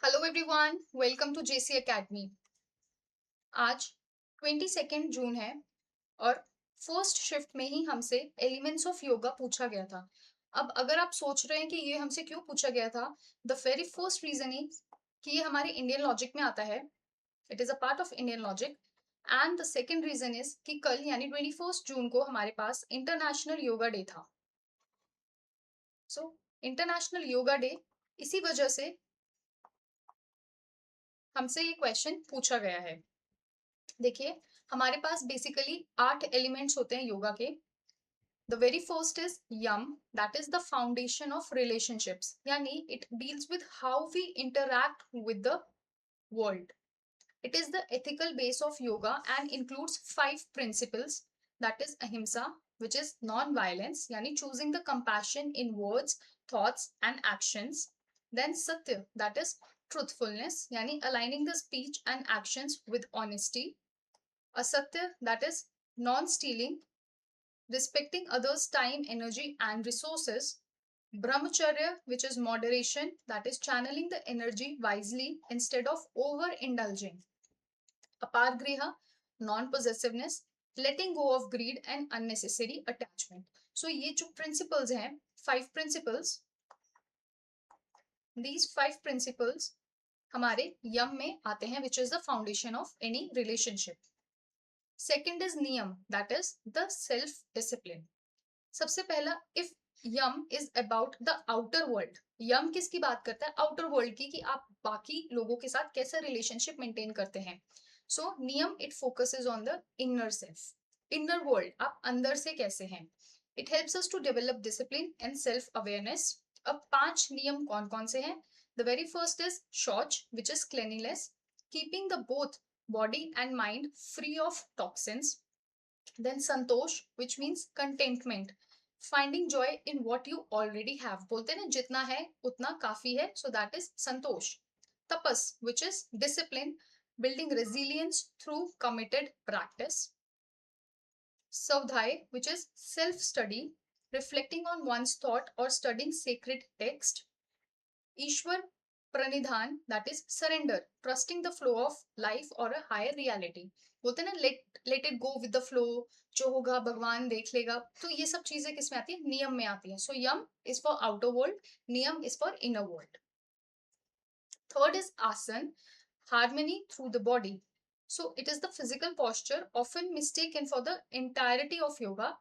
Hello everyone, welcome to JC academy. आज 22 जून है और फर्स्ट शिफ्ट में ही हमसे एलिमेंट्स ऑफ योगा पूछा गया था। अब अगर आप सोच रहे हैं कि ये हमसे क्यों पूछा गया था, the very first reason is कि ये हमारे इंडियन लॉजिक में आता है। It is a part of Indian logic. And the second reason is कि कल यानी 21 जून को हमारे पास इंटरनेशनल योगा डे था। सो इंटरनेशनल योगा डे, इसी वजह से हमसे ये क्वेश्चन पूछा गया है। देखिए, हमारे पास बेसिकली 8 एलिमेंट्स होते हैं योगा के। The very first is yama, that is the foundation of relationships, यानी it deals with how we interact with the world. It is the ethical base of yoga and includes 5 principles, that is ahimsa, which is non violence, यानी choosing the compassion in words, thoughts and actions. Then satya, that is truthfulness, yani aligning the speech and actions with honesty. Asatya, that is non-stealing, respecting others' time, energy, and resources. Brahmacharya, which is moderation, that is channeling the energy wisely instead of overindulging. Apargriha, non-possessiveness, letting go of greed and unnecessary attachment. So ये जो principles हैं, 5 principles, these 5 principles हमारे यम में आते हैं, which is the foundation of any relationship. Second is niyama, that is the self discipline. सबसे पहला, if yama is about the outer world, yama किसकी बात करता है? आउटर वर्ल्ड की, कि आप बाकी लोगों के साथ कैसे रिलेशनशिप मेंटेन करते हैं। सो नियम, it focuses on the inner self, inner world, आप अंदर से कैसे हैं। It helps us to develop discipline and self awareness. अब 5 नियम कौन कौन से हैं? The very first is shaucha, which is cleanliness, keeping the both body and mind free of toxins. Then santosh, which means contentment, finding joy in what you already have, बोलते हैं ना जितना है उतना काफी है, so that is santosh. Tapas, which is discipline, building resilience through committed practice. Savdhai, which is self study, reflecting on one's thought or studying sacred text. Ishwar Pranidhan, that is surrender, trusting the flow of life or a higher reality. बोलते हैं ना let it go with the flow, जो होगा भगवान देख लेगा। तो ये सब चीजें किस में आती है? नियम में आती है। सो यम इज फॉर आउटर वर्ल्ड, नियम is for inner world. Third is आसन, harmony through the body. So it is the physical posture often mistaken for the entirety of yoga,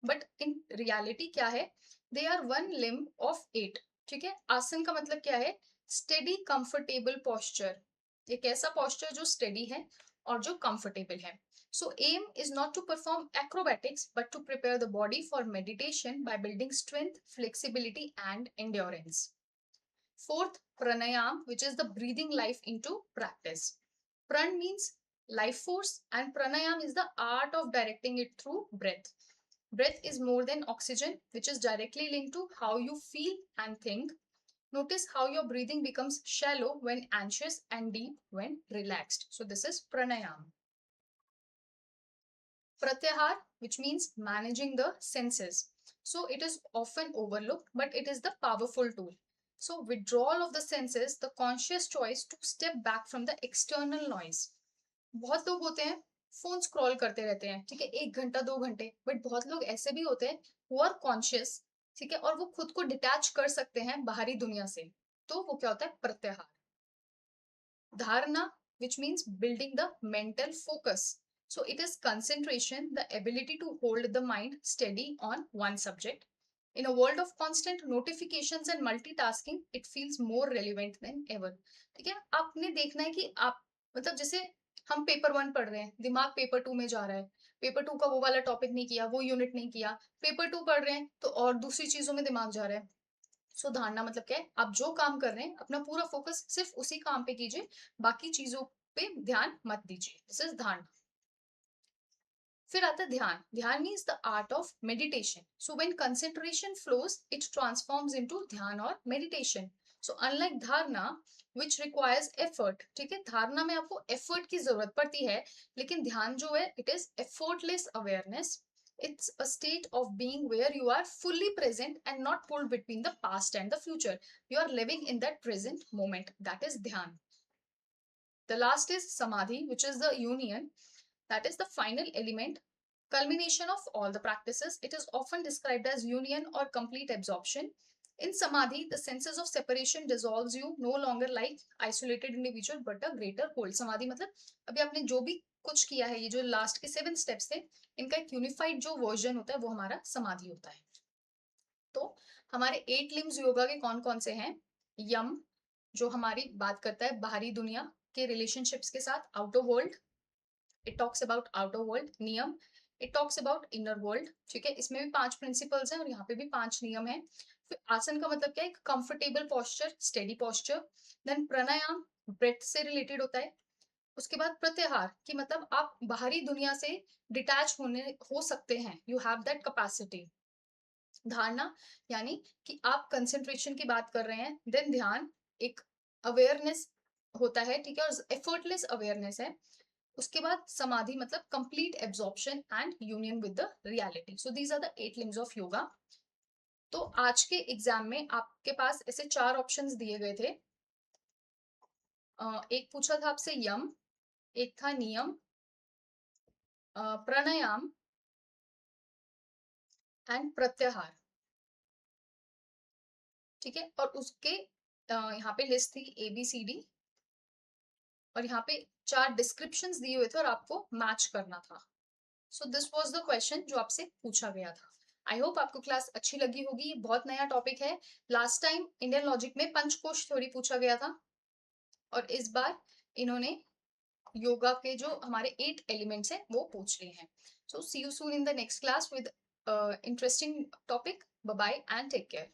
but in reality क्या है? They are one limb of 8. ठीक है, आसन का मतलब क्या है? स्टेडी कंफर्टेबल posture, एक ऐसा posture जो स्टेडी है और जो कंफर्टेबल है। So aim is not to perform acrobatics but to prepare the body for meditation by building strength, flexibility and endurance. Fourth, pranayam, which is the breathing life into practice. Pran means life force and pranayam is the art of directing it through breath. Breath is more than oxygen, which is directly linked to how you feel and think. Notice how your breathing becomes shallow when anxious and deep when relaxed. So this is pranayam. Pratyahar, which means managing the senses. So it is often overlooked, but it is the powerful tool. So withdrawal of the senses, the conscious choice to step back from the external noise. बहुत लोग होते हैं phone scroll करते रहते हैं, ठीक है, 1 घंटा 2 घंटे, बट बहुत लोग ऐसे भी होते हैं वो आर कॉन्शियस, ठीक है, और वो खुद को डिटैच कर सकते हैं बाहरी दुनिया से। तो वो क्या होता है? प्रत्याहार। Dharana, which means building the mental focus. So it is concentration, the ability to hold the mind steady on one subject. In a world of constant notifications and multitasking, it feels more relevant than ever. ठीक है, आपने देखना है कि आप मतलब जैसे हम पेपर 1 पढ़ रहे हैं, दिमाग पेपर 2 में जा रहा है, पेपर 2 का वो वाला टॉपिक नहीं किया, वो यूनिट नहीं किया, पेपर 2 पढ़ रहे हैं तो और दूसरी चीजों में दिमाग जा रहा है। सो धारणा मतलब क्या है? आप जो काम कर रहे हैं अपना पूरा फोकस सिर्फ उसी काम पे कीजिए, बाकी चीजों पे ध्यान मत दीजिए। दिस इज धारणा। फिर आता है ध्यान। ध्यान means the art of meditation. So when concentration flows it transforms into ध्यान और मेडिटेशन। सो अनलाइक धारणा विच रिक्वायर्स एफर्ट, ठीक है, धारणा में आपको एफर्ट की जरूरत पड़ती है, लेकिन ध्यान जो है it is effortless awareness. It's a state of being where you are fully present and not pulled between the past and the future. You are living in that present moment. That is dhyan. The last is samadhi, which is the union. That is the final element, culmination of all the practices. It is often described as union or complete absorption. In samadhi, the senses of separation dissolves you, no longer like isolated individual but a greater whole. samadhi मतलब अभी आपने जो भी कुछ किया है, ये जो लास्ट के 7 स्टेप्स थे, इनका एक यूनिफाइड जो वर्जन होता है वो हमारा समाधि होता है. तो हमारे 8 लिम्स योगा के कौन कौन से हैं? यम, जो हमारी बात करता है बाहरी दुनिया के रिलेशनशिप्स के साथ, outer world. It talks about outer world. Niyama, it talks about inner world. ठीक है, इसमें भी 5 प्रिंसिपल्स हैं और यहाँ पे भी 5 नियम है. फिर आसन का मतलब क्या है? Comfortable posture, steady posture. Then pranayama breath से रिलेटेड होता है. उसके बाद प्रत्याहार की मतलब आप बाहरी दुनिया से डिटैच हो सकते हैं, यू हैव दैट कैपेसिटी. धारणा यानी कि आप कंसंट्रेशन की बात कर रहे हैं. देन ध्यान, एक अवेयरनेस होता है, ठीक है, और एफर्टलेस अवेयरनेस है. उसके बाद समाधि मतलब complete absorption and union with the reality. So these are the 8 limbs of yoga. तो आज के एग्जाम में आपके पास ऐसे 4 ऑप्शंस दिए गए थे. एक पूछा था आपसे यम, एक था नियम, प्राणायाम एंड प्रत्याहार. ठीक है, और उसके यहाँ पे लिस्ट थी ABCD, और यहाँ पे 4 डिस्क्रिप्शंस दिए हुए थे और आपको मैच करना था. So this was the question जो आपसे पूछा गया था. आई होप आपको क्लास अच्छी लगी होगी. ये बहुत नया टॉपिक है. लास्ट टाइम इंडियन लॉजिक में पंचकोश थ्योरी पूछा गया था और इस बार इन्होंने योगा के जो हमारे 8 एलिमेंट्स हैं वो पूछ लिए हैं. So see you soon in the next class with interesting topic. Bye bye and take care.